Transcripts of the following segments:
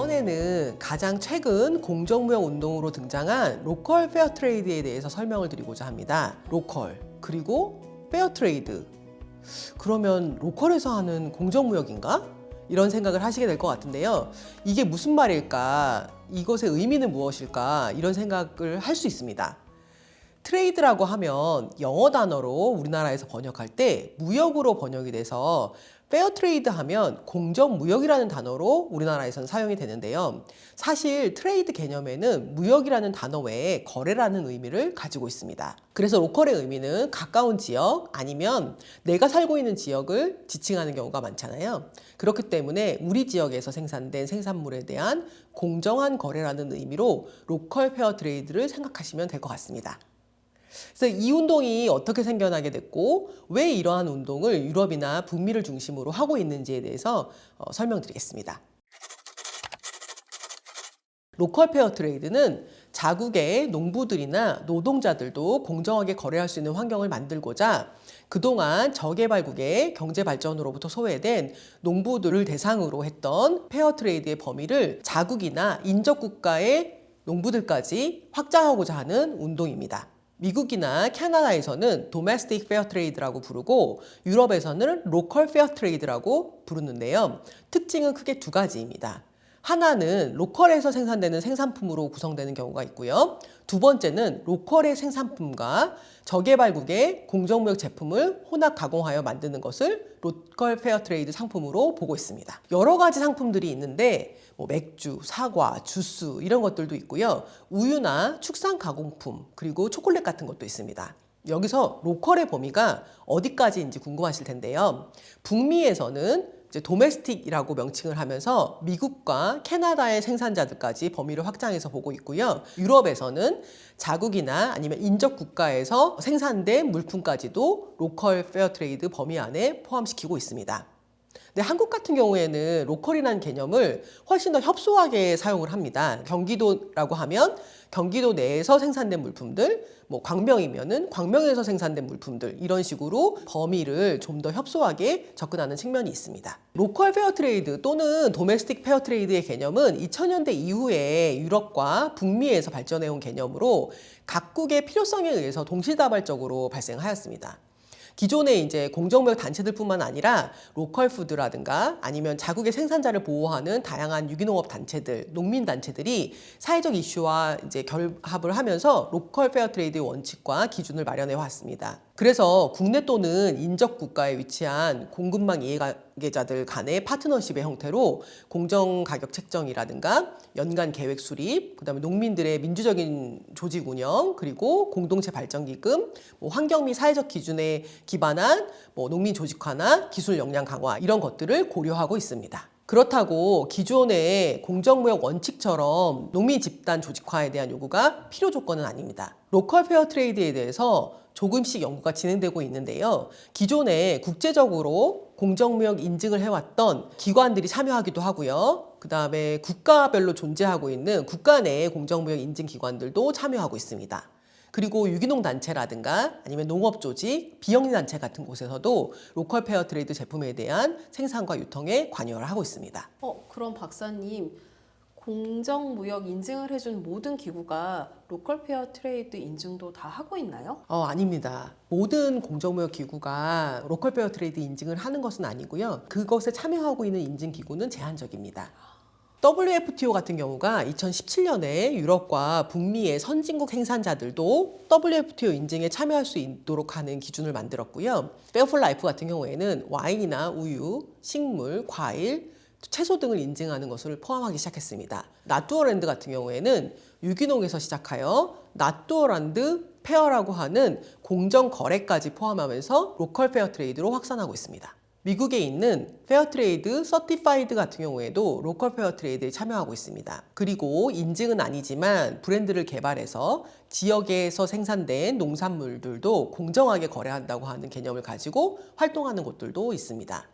이번에는 가장 최근 공정무역 운동으로 등장한 로컬 페어트레이드에 대해서 설명을 드리고자 합니다. 로컬, 그리고 페어트레이드. 그러면 로컬에서 하는 공정무역인가? 이런 생각을 하시게 될 것 같은데요. 이게 무슨 말일까? 이것의 의미는 무엇일까? 이런 생각을 할 수 있습니다. 트레이드라고 하면 영어 단어로 우리나라에서 번역할 때 무역으로 번역이 돼서 페어트레이드 하면 공정무역이라는 단어로 우리나라에서는 사용이 되는데요. 사실 트레이드 개념에는 무역이라는 단어 외에 거래라는 의미를 가지고 있습니다. 그래서 로컬의 의미는 가까운 지역 아니면 내가 살고 있는 지역을 지칭하는 경우가 많잖아요. 그렇기 때문에 우리 지역에서 생산된 생산물에 대한 공정한 거래라는 의미로 로컬 페어트레이드를 생각하시면 될 것 같습니다. 그래서 이 운동이 어떻게 생겨나게 됐고 왜 이러한 운동을 유럽이나 북미를 중심으로 하고 있는지에 대해서 설명드리겠습니다. 로컬 페어 트레이드는 자국의 농부들이나 노동자들도 공정하게 거래할 수 있는 환경을 만들고자 그동안 저개발국의 경제 발전으로부터 소외된 농부들을 대상으로 했던 페어 트레이드의 범위를 자국이나 인접국가의 농부들까지 확장하고자 하는 운동입니다. 미국이나 캐나다에서는 도메스틱 페어 트레이드라고 부르고 유럽에서는 로컬 페어 트레이드라고 부르는데요. 특징은 크게 두 가지입니다. 하나는 로컬에서 생산되는 생산품으로 구성되는 경우가 있고요. 두 번째는 로컬의 생산품과 저개발국의 공정무역 제품을 혼합 가공하여 만드는 것을 로컬 페어 트레이드 상품으로 보고 있습니다. 여러 가지 상품들이 있는데 맥주, 사과, 주스 이런 것들도 있고요. 우유나 축산 가공품 그리고 초콜릿 같은 것도 있습니다. 여기서 로컬의 범위가 어디까지인지 궁금하실 텐데요. 북미에서는 이제 도메스틱이라고 명칭을 하면서 미국과 캐나다의 생산자들까지 범위를 확장해서 보고 있고요. 유럽에서는 자국이나 아니면 인접 국가에서 생산된 물품까지도 로컬 페어 트레이드 범위 안에 포함시키고 있습니다. 근데 한국 같은 경우에는 로컬이라는 개념을 훨씬 더 협소하게 사용을 합니다. 경기도라고 하면 경기도 내에서 생산된 물품들, 광명이면은 광명에서 생산된 물품들 이런 식으로 범위를 좀 더 협소하게 접근하는 측면이 있습니다. 로컬 페어 트레이드 또는 도메스틱 페어 트레이드의 개념은 2000년대 이후에 유럽과 북미에서 발전해온 개념으로 각국의 필요성에 의해서 동시다발적으로 발생하였습니다. 기존의 이제 공정무역 단체들뿐만 아니라 로컬 푸드라든가 아니면 자국의 생산자를 보호하는 다양한 유기농업 단체들, 농민 단체들이 사회적 이슈와 이제 결합을 하면서 로컬 페어 트레이드의 원칙과 기준을 마련해 왔습니다. 그래서 국내 또는 인접 국가에 위치한 공급망 이해관계자들 간의 파트너십의 형태로 공정 가격 책정이라든가 연간 계획 수립, 그다음에 농민들의 민주적인 조직 운영, 그리고 공동체 발전 기금, 환경 및 사회적 기준에 기반한 농민 조직화나 기술 역량 강화 이런 것들을 고려하고 있습니다. 그렇다고 기존의 공정무역 원칙처럼 농민 집단 조직화에 대한 요구가 필요 조건은 아닙니다. 로컬 페어 트레이드에 대해서 조금씩 연구가 진행되고 있는데요. 기존에 국제적으로 공정무역 인증을 해왔던 기관들이 참여하기도 하고요. 그 다음에 국가별로 존재하고 있는 국가 내의 공정무역 인증 기관들도 참여하고 있습니다. 그리고 유기농 단체라든가 아니면 농업 조직, 비영리 단체 같은 곳에서도 로컬 페어 트레이드 제품에 대한 생산과 유통에 관여를 하고 있습니다. 그럼 박사님, 공정무역 인증을 해준 모든 기구가 로컬 페어 트레이드 인증도 다 하고 있나요? 아닙니다. 모든 공정무역 기구가 로컬 페어 트레이드 인증을 하는 것은 아니고요. 그것에 참여하고 있는 인증 기구는 제한적입니다. WFTO 같은 경우가 2017년에 유럽과 북미의 선진국 생산자들도 WFTO 인증에 참여할 수 있도록 하는 기준을 만들었고요. 페어 폴 라이프 같은 경우에는 와인이나 우유, 식물, 과일, 채소 등을 인증하는 것을 포함하기 시작했습니다. 나투어랜드 같은 경우에는 유기농에서 시작하여 나투어랜드 페어라고 하는 공정 거래까지 포함하면서 로컬 페어 트레이드로 확산하고 있습니다. 미국에 있는 페어트레이드 서티파이드 같은 경우에도 로컬 페어트레이드에 참여하고 있습니다. 그리고 인증은 아니지만 브랜드를 개발해서 지역에서 생산된 농산물들도 공정하게 거래한다고 하는 개념을 가지고 활동하는 곳들도 있습니다.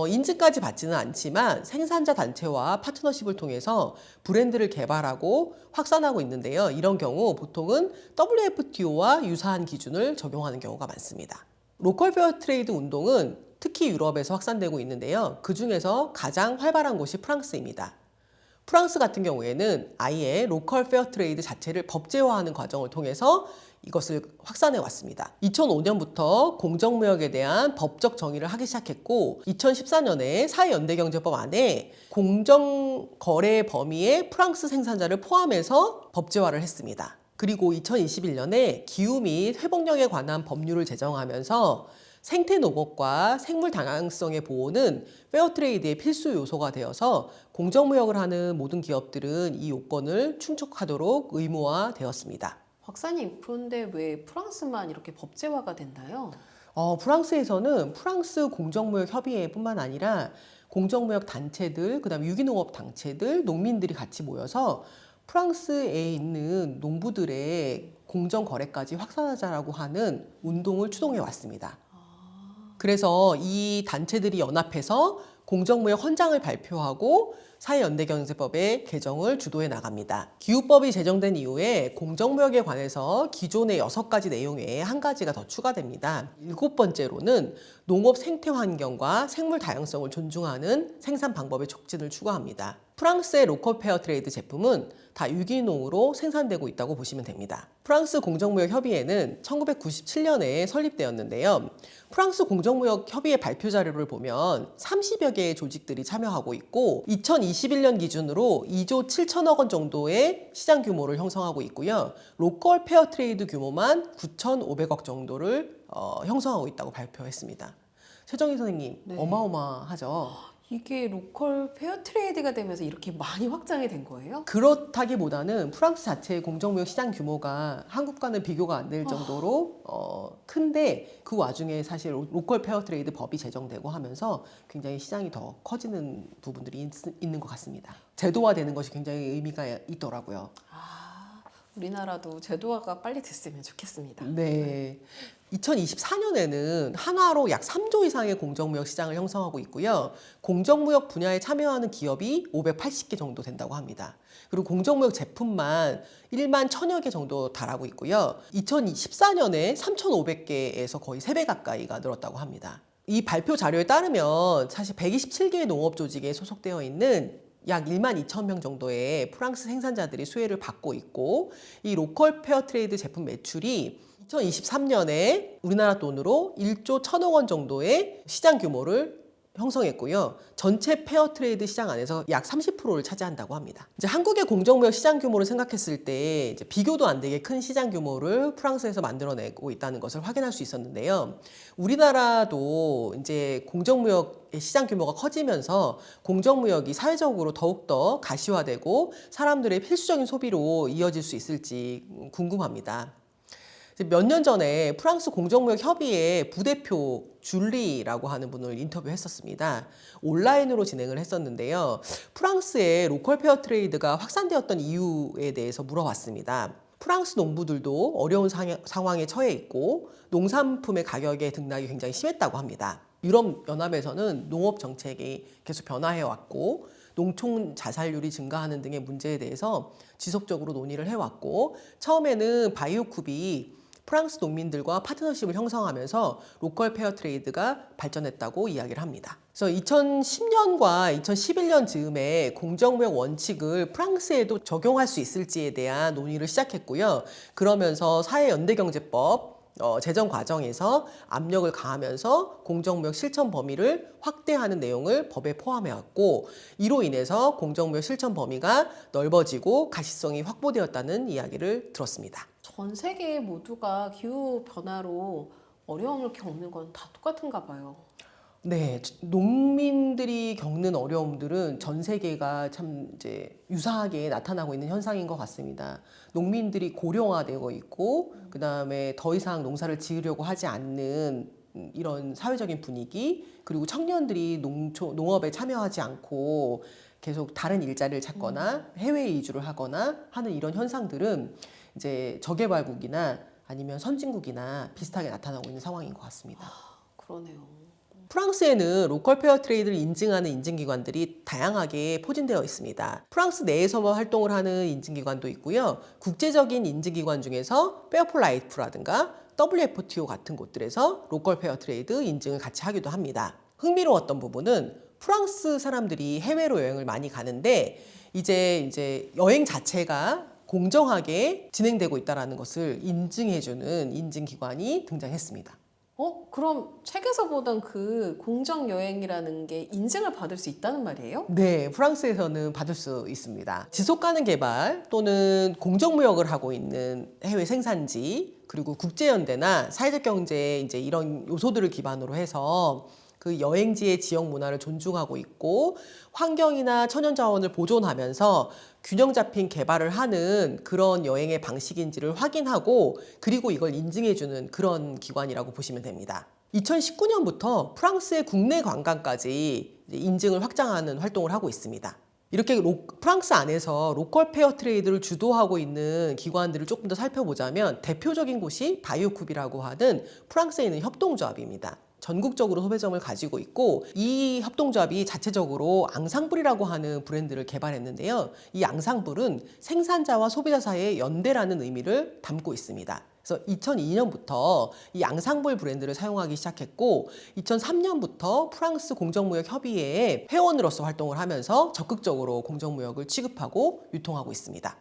인증까지 받지는 않지만 생산자 단체와 파트너십을 통해서 브랜드를 개발하고 확산하고 있는데요. 이런 경우 보통은 WFTO와 유사한 기준을 적용하는 경우가 많습니다. 로컬 페어 트레이드 운동은 특히 유럽에서 확산되고 있는데요. 그 중에서 가장 활발한 곳이 프랑스입니다. 프랑스 같은 경우에는 아예 로컬 페어 트레이드 자체를 법제화하는 과정을 통해서 이것을 확산해 왔습니다. 2005년부터 공정무역에 대한 법적 정의를 하기 시작했고 2014년에 사회연대경제법 안에 공정거래 범위에 프랑스 생산자를 포함해서 법제화를 했습니다. 그리고 2021년에 기후 및 회복력에 관한 법률을 제정하면서 생태 농업과 생물 다양성의 보호는 페어트레이드의 필수 요소가 되어서 공정무역을 하는 모든 기업들은 이 요건을 충족하도록 의무화되었습니다. 박사님, 그런데 왜 프랑스만 이렇게 법제화가 됐나요? 프랑스에서는 프랑스 공정무역협의회뿐만 아니라 공정무역 단체들, 그다음에 유기농업 단체들, 농민들이 같이 모여서 프랑스에 있는 농부들의 공정거래까지 확산하자라고 하는 운동을 추동해 왔습니다. 그래서 이 단체들이 연합해서 공정무역 헌장을 발표하고 사회연대경제법의 개정을 주도해 나갑니다. 기후법이 제정된 이후에 공정무역에 관해서 기존의 6가지 내용 외에 한 가지가 더 추가됩니다. 7번째로는 농업 생태 환경과 생물 다양성을 존중하는 생산 방법의 촉진을 추구합니다. 프랑스의 로컬 페어 트레이드 제품은 다 유기농으로 생산되고 있다고 보시면 됩니다. 프랑스 공정무역협의회는 1997년에 설립되었는데요. 프랑스 공정무역협의회 발표 자료를 보면 30여 개의 조직들이 참여하고 있고 2021년 기준으로 2조 7천억 원 정도의 시장 규모를 형성하고 있고요. 로컬 페어 트레이드 규모만 9,500억 정도를 형성하고 있다고 발표했습니다. 최정희 선생님, 네. 어마어마하죠? 이게 로컬 페어 트레이드가 되면서 이렇게 많이 확장이 된 거예요? 그렇다기보다는 프랑스 자체의 공정무역 시장 규모가 한국과는 비교가 안 될 정도로 큰데 그 와중에 사실 로컬 페어 트레이드 법이 제정되고 하면서 굉장히 시장이 더 커지는 부분들이 있는 것 같습니다. 제도화되는 것이 굉장히 의미가 있더라고요. 우리나라도 제도화가 빨리 됐으면 좋겠습니다. 네. 2024년에는 한화로 약 3조 이상의 공정무역 시장을 형성하고 있고요. 공정무역 분야에 참여하는 기업이 580개 정도 된다고 합니다. 그리고 공정무역 제품만 1만 1,000여 개 정도 달하고 있고요. 2014년에 3,500개에서 거의 3배 가까이가 늘었다고 합니다. 이 발표 자료에 따르면 사실 127개의 농업 조직에 소속되어 있는 약 1만 2천 명 정도의 프랑스 생산자들이 수혜를 받고 있고 이 로컬 페어 트레이드 제품 매출이 2023년에 우리나라 돈으로 1조 1,000억 원 정도의 시장 규모를 형성했고요. 전체 페어 트레이드 시장 안에서 약 30%를 차지한다고 합니다. 이제 한국의 공정무역 시장 규모를 생각했을 때 이제 비교도 안 되게 큰 시장 규모를 프랑스에서 만들어내고 있다는 것을 확인할 수 있었는데요. 우리나라도 이제 공정무역의 시장 규모가 커지면서 공정무역이 사회적으로 더욱더 가시화되고 사람들의 필수적인 소비로 이어질 수 있을지 궁금합니다. 몇 년 전에 프랑스 공정무역 협의회 부대표 줄리라고 하는 분을 인터뷰했었습니다. 온라인으로 진행을 했었는데요. 프랑스의 로컬 페어 트레이드가 확산되었던 이유에 대해서 물어봤습니다. 프랑스 농부들도 어려운 상황에 처해 있고 농산품의 가격의 등락이 굉장히 심했다고 합니다. 유럽연합에서는 농업 정책이 계속 변화해 왔고 농촌 자살률이 증가하는 등의 문제에 대해서 지속적으로 논의를 해왔고 처음에는 바이오쿱이 프랑스 농민들과 파트너십을 형성하면서 로컬 페어 트레이드가 발전했다고 이야기를 합니다. 그래서 2010년과 2011년 즈음에 공정무역 원칙을 프랑스에도 적용할 수 있을지에 대한 논의를 시작했고요. 그러면서 사회연대경제법 제정 과정에서 압력을 가하면서 공정무역 실천 범위를 확대하는 내용을 법에 포함해왔고 이로 인해서 공정무역 실천 범위가 넓어지고 가시성이 확보되었다는 이야기를 들었습니다. 전 세계 모두가 기후 변화로 어려움을 겪는 건 다 똑같은가 봐요. 네, 농민들이 겪는 어려움들은 전 세계가 참 이제 유사하게 나타나고 있는 현상인 것 같습니다. 농민들이 고령화되고 있고, 그 다음에 더 이상 농사를 지으려고 하지 않는 이런 사회적인 분위기, 그리고 청년들이 농업에 참여하지 않고 계속 다른 일자리를 찾거나 해외에 이주를 하거나 하는 이런 현상들은 이제 저개발국이나 아니면 선진국이나 비슷하게 나타나고 있는 상황인 것 같습니다. 그러네요. 프랑스에는 로컬 페어 트레이드를 인증하는 인증기관들이 다양하게 포진되어 있습니다. 프랑스 내에서만 활동을 하는 인증기관도 있고요. 국제적인 인증기관 중에서 페어 폴 라이프라든가 WFTO 같은 곳들에서 로컬 페어 트레이드 인증을 같이 하기도 합니다. 흥미로웠던 부분은 프랑스 사람들이 해외로 여행을 많이 가는데 이제 여행 자체가 공정하게 진행되고 있다는 것을 인증해주는 인증기관이 등장했습니다. 그럼 책에서 보던 그 공정 여행이라는 게 인증을 받을 수 있다는 말이에요? 네, 프랑스에서는 받을 수 있습니다. 지속 가능 개발 또는 공정무역을 하고 있는 해외 생산지, 그리고 국제연대나 사회적 경제 이제 이런 요소들을 기반으로 해서 그 여행지의 지역 문화를 존중하고 있고 환경이나 천연자원을 보존하면서 균형 잡힌 개발을 하는 그런 여행의 방식인지를 확인하고 그리고 이걸 인증해주는 그런 기관이라고 보시면 됩니다. 2019년부터 프랑스의 국내 관광까지 이제 인증을 확장하는 활동을 하고 있습니다. 이렇게 프랑스 안에서 로컬 페어 트레이드를 주도하고 있는 기관들을 조금 더 살펴보자면 대표적인 곳이 바이오쿱이라고 하는 프랑스에 있는 협동조합입니다. 전국적으로 소매점을 가지고 있고 이 협동조합이 자체적으로 앙상블이라고 하는 브랜드를 개발했는데요. 이 앙상블은 생산자와 소비자 사이의 연대라는 의미를 담고 있습니다. 그래서 2002년부터 이 앙상블 브랜드를 사용하기 시작했고 2003년부터 프랑스 공정무역협의회의 회원으로서 활동을 하면서 적극적으로 공정무역을 취급하고 유통하고 있습니다.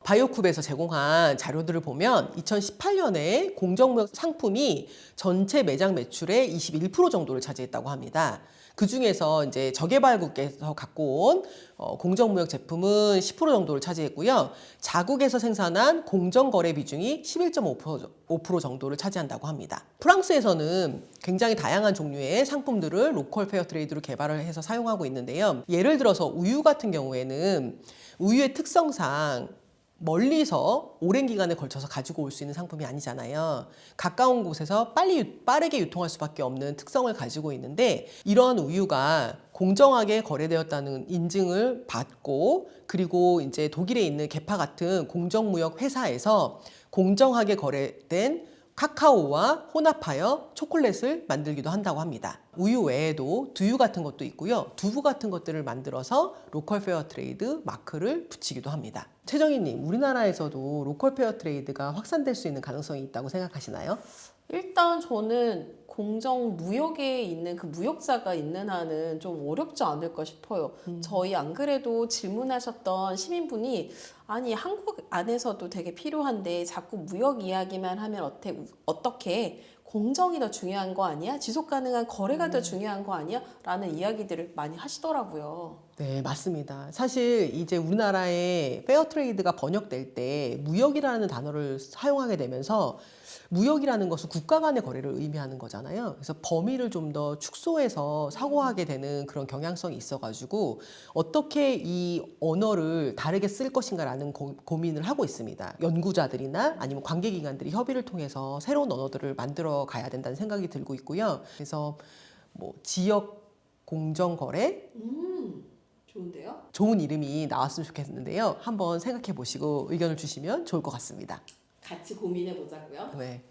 바이오쿱에서 제공한 자료들을 보면 2018년에 공정무역 상품이 전체 매장 매출의 21% 정도를 차지했다고 합니다. 그 중에서 이제 저개발국에서 갖고 온 공정무역 제품은 10% 정도를 차지했고요. 자국에서 생산한 공정거래 비중이 11.5% 정도를 차지한다고 합니다. 프랑스에서는 굉장히 다양한 종류의 상품들을 로컬 페어 트레이드로 개발을 해서 사용하고 있는데요. 예를 들어서 우유 같은 경우에는 우유의 특성상 멀리서 오랜 기간에 걸쳐서 가지고 올 수 있는 상품이 아니잖아요. 가까운 곳에서 빠르게 유통할 수밖에 없는 특성을 가지고 있는데 이러한 우유가 공정하게 거래되었다는 인증을 받고 그리고 이제 독일에 있는 게파 같은 공정무역 회사에서 공정하게 거래된 카카오와 혼합하여 초콜릿을 만들기도 한다고 합니다. 우유 외에도 두유 같은 것도 있고요. 두부 같은 것들을 만들어서 로컬 페어 트레이드 마크를 붙이기도 합니다. 최정희님, 우리나라에서도 로컬 페어 트레이드가 확산될 수 있는 가능성이 있다고 생각하시나요? 일단 저는 공정 무역에 있는 그 무역자가 있는 한은 좀 어렵지 않을까 싶어요. 저희 안 그래도 질문하셨던 시민분이 아니 한국 안에서도 되게 필요한데 자꾸 무역 이야기만 하면 어떻게 공정이 더 중요한 거 아니야? 지속 가능한 거래가 더 중요한 거 아니야? 라는 이야기들을 많이 하시더라고요. 네, 맞습니다. 사실 이제 우리나라의 페어 트레이드가 번역될 때 무역이라는 단어를 사용하게 되면서 무역이라는 것은 국가 간의 거래를 의미하는 거잖아요. 그래서 범위를 좀 더 축소해서 사고하게 되는 그런 경향성이 있어가지고 어떻게 이 언어를 다르게 쓸 것인가라는 고민을 하고 있습니다. 연구자들이나 아니면 관계기관들이 협의를 통해서 새로운 언어들을 만들어 가야 된다는 생각이 들고 있고요. 그래서 뭐 지역 공정거래 좋은데요? 좋은 이름이 나왔으면 좋겠는데요. 한번 생각해 보시고 의견을 주시면 좋을 것 같습니다. 같이 고민해 보자고요. 네.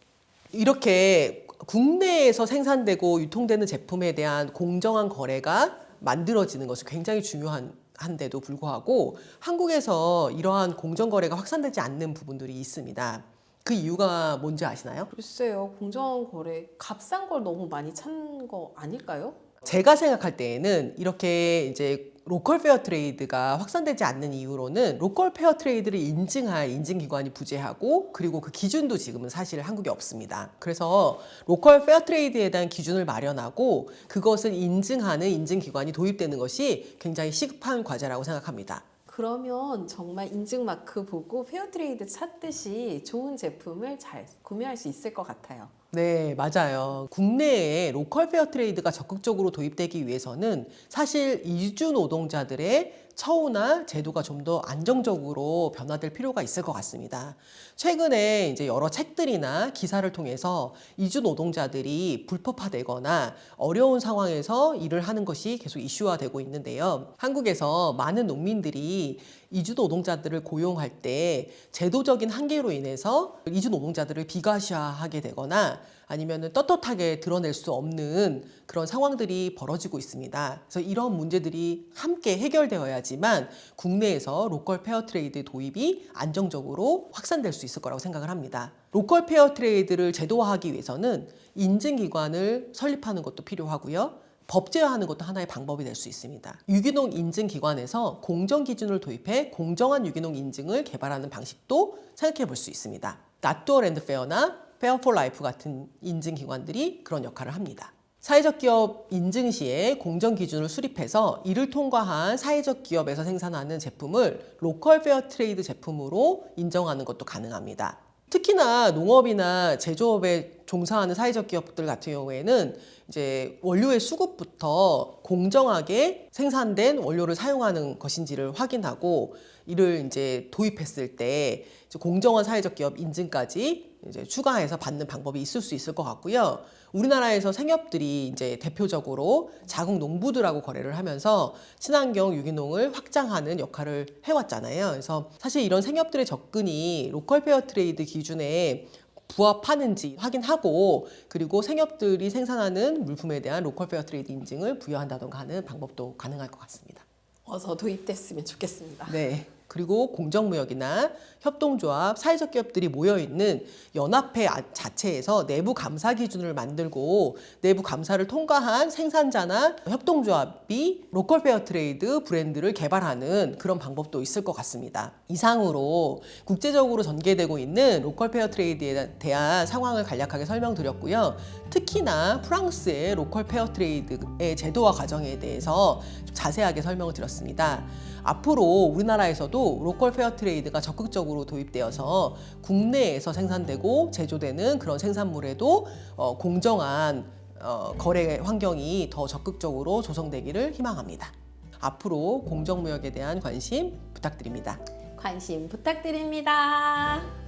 이렇게 국내에서 생산되고 유통되는 제품에 대한 공정한 거래가 만들어지는 것이 굉장히 중요한데도 불구하고 한국에서 이러한 공정거래가 확산되지 않는 부분들이 있습니다. 그 이유가 뭔지 아시나요? 글쎄요, 공정 거래 값싼 걸 너무 많이 찾는 거 아닐까요? 제가 생각할 때에는 이렇게 이제 로컬 페어 트레이드가 확산되지 않는 이유로는 로컬 페어 트레이드를 인증할 인증기관이 부재하고 그리고 그 기준도 지금은 사실 한국에 없습니다. 그래서 로컬 페어 트레이드에 대한 기준을 마련하고 그것을 인증하는 인증기관이 도입되는 것이 굉장히 시급한 과제라고 생각합니다. 그러면 정말 인증 마크 보고 페어트레이드 찾듯이 좋은 제품을 잘 구매할 수 있을 것 같아요. 네, 맞아요. 국내에 로컬 페어 트레이드가 적극적으로 도입되기 위해서는 사실 이주 노동자들의 처우나 제도가 좀 더 안정적으로 변화될 필요가 있을 것 같습니다. 최근에 이제 여러 책들이나 기사를 통해서 이주 노동자들이 불법화되거나 어려운 상황에서 일을 하는 것이 계속 이슈화되고 있는데요. 한국에서 많은 농민들이 이주 노동자들을 고용할 때 제도적인 한계로 인해서 이주 노동자들을 비과시화하게 되거나 아니면 떳떳하게 드러낼 수 없는 그런 상황들이 벌어지고 있습니다. 그래서 이런 문제들이 함께 해결되어야지만 국내에서 로컬 페어 트레이드 도입이 안정적으로 확산될 수 있을 거라고 생각을 합니다. 로컬 페어 트레이드를 제도화하기 위해서는 인증기관을 설립하는 것도 필요하고요. 법제화하는 것도 하나의 방법이 될 수 있습니다. 유기농 인증 기관에서 공정 기준을 도입해 공정한 유기농 인증을 개발하는 방식도 생각해 볼 수 있습니다. 낫두어랜드페어나 페어폴라이프 같은 인증 기관들이 그런 역할을 합니다. 사회적 기업 인증 시에 공정 기준을 수립해서 이를 통과한 사회적 기업에서 생산하는 제품을 로컬 페어 트레이드 제품으로 인정하는 것도 가능합니다. 특히나 농업이나 제조업에 종사하는 사회적 기업들 같은 경우에는 이제 원료의 수급부터 공정하게 생산된 원료를 사용하는 것인지를 확인하고 이를 이제 도입했을 때 이제 공정한 사회적 기업 인증까지 이제 추가해서 받는 방법이 있을 수 있을 것 같고요. 우리나라에서 생협들이 이제 대표적으로 자국 농부들하고 거래를 하면서 친환경 유기농을 확장하는 역할을 해왔잖아요. 그래서 사실 이런 생협들의 접근이 로컬 페어 트레이드 기준에 부합하는지 확인하고 그리고 생협들이 생산하는 물품에 대한 로컬 페어 트레이드 인증을 부여한다던가 하는 방법도 가능할 것 같습니다. 어서 도입됐으면 좋겠습니다. 네. 그리고 공정무역이나 협동조합, 사회적 기업들이 모여있는 연합회 자체에서 내부 감사 기준을 만들고 내부 감사를 통과한 생산자나 협동조합이 로컬 페어 트레이드 브랜드를 개발하는 그런 방법도 있을 것 같습니다. 이상으로 국제적으로 전개되고 있는 로컬 페어 트레이드에 대한 상황을 간략하게 설명드렸고요. 특히나 프랑스의 로컬 페어 트레이드의 제도화 과정에 대해서 좀 자세하게 설명을 드렸습니다. 앞으로 우리나라에서도 로컬 페어 트레이드가 적극적으로 도입되어서 국내에서 생산되고 제조되는 그런 생산물에도 공정한 거래 환경이 더 적극적으로 조성되기를 희망합니다. 앞으로 공정무역에 대한 관심 부탁드립니다. 관심 부탁드립니다.